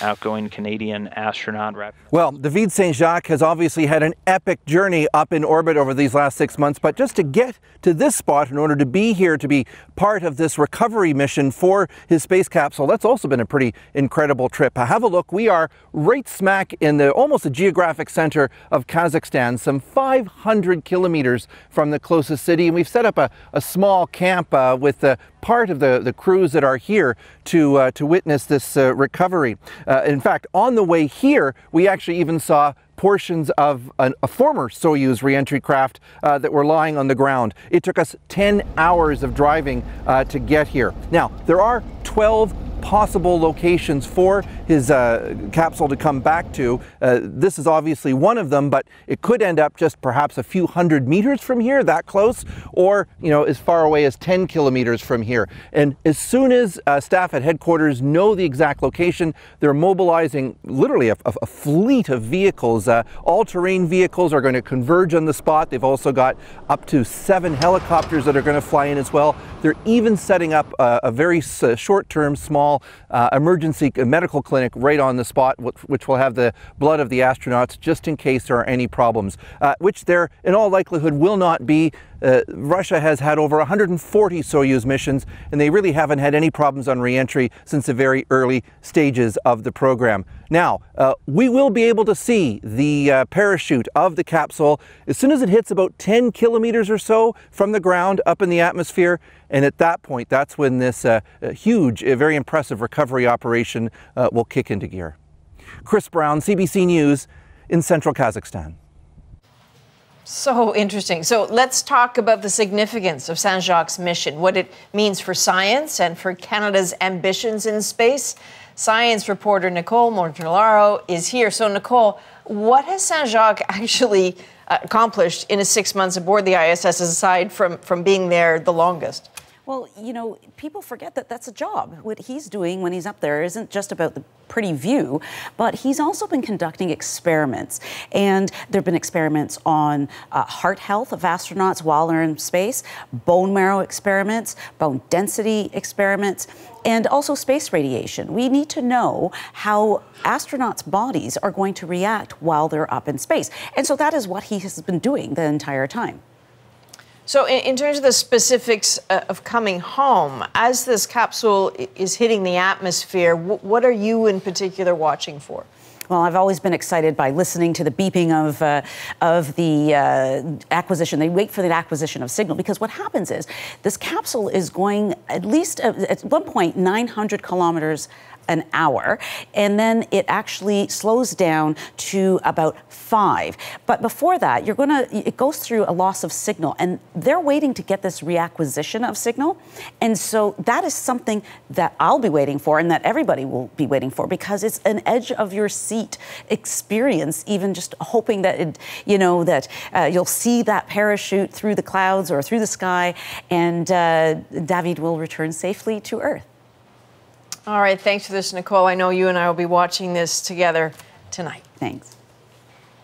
outgoing Canadian astronaut. Well, David Saint-Jacques has obviously had an epic journey up in orbit over these last 6 months, but just to get to this spot in order to be here, to be part of this recovery mission for his space capsule, that's also been a pretty incredible trip. Have a look. We are right smack in the almost the geographic center of Kazakhstan, some 500 kilometers from the closest city, and we've set up a small camp with part of the crews that are here to witness this recovery. In fact, on the way here, we actually even saw portions of a former Soyuz reentry craft that were lying on the ground. It took us 10 hours of driving to get here. Now, there are 12 possible locations for his capsule to come back to. This is obviously one of them, but it could end up just perhaps a few hundred meters from here, that close, or as far away as 10 kilometers from here. And as soon as staff at headquarters know the exact location, they're mobilizing literally a fleet of vehicles. All-terrain vehicles are going to converge on the spot. They've also got up to 7 helicopters that are going to fly in as well. They're even setting up a very short-term, small emergency medical clinic right on the spot, which will have the blood of the astronauts just in case there are any problems, which there in all likelihood will not be. Russia has had over 140 Soyuz missions, and they really haven't had any problems on re-entry since the very early stages of the program. Now, we will be able to see the parachute of the capsule as soon as it hits about 10 kilometers or so from the ground up in the atmosphere, and at that point, that's when this huge, very impressive recovery operation will kick into gear. Chris Brown, CBC News in central Kazakhstan. So interesting. So let's talk about the significance of Saint-Jacques' mission, what it means for science and for Canada's ambitions in space. Science reporter Nicole Mortellaro is here. So Nicole, what has Saint-Jacques actually accomplished in his 6 months aboard the ISS, aside from being there the longest? Well, people forget that that's a job. What he's doing when he's up there isn't just about the pretty view, but he's also been conducting experiments. And there have been experiments on heart health of astronauts while they're in space, bone marrow experiments, bone density experiments, and also space radiation. We need to know how astronauts' bodies are going to react while they're up in space. And so that is what he has been doing the entire time. So in terms of the specifics of coming home, as this capsule is hitting the atmosphere, what are you in particular watching for? Well, I've always been excited by listening to the beeping of the acquisition. They wait for the acquisition of signal, because what happens is this capsule is going at least at one point 900 kilometers an hour, and then it actually slows down to about 5. But before that, it goes through a loss of signal, and they're waiting to get this reacquisition of signal. And so that is something that I'll be waiting for, and that everybody will be waiting for, because it's an edge of your seat experience, even just hoping that you'll see that parachute through the clouds or through the sky, and David will return safely to Earth. All right, thanks for this, Nicole. I know you and I will be watching this together tonight. Thanks.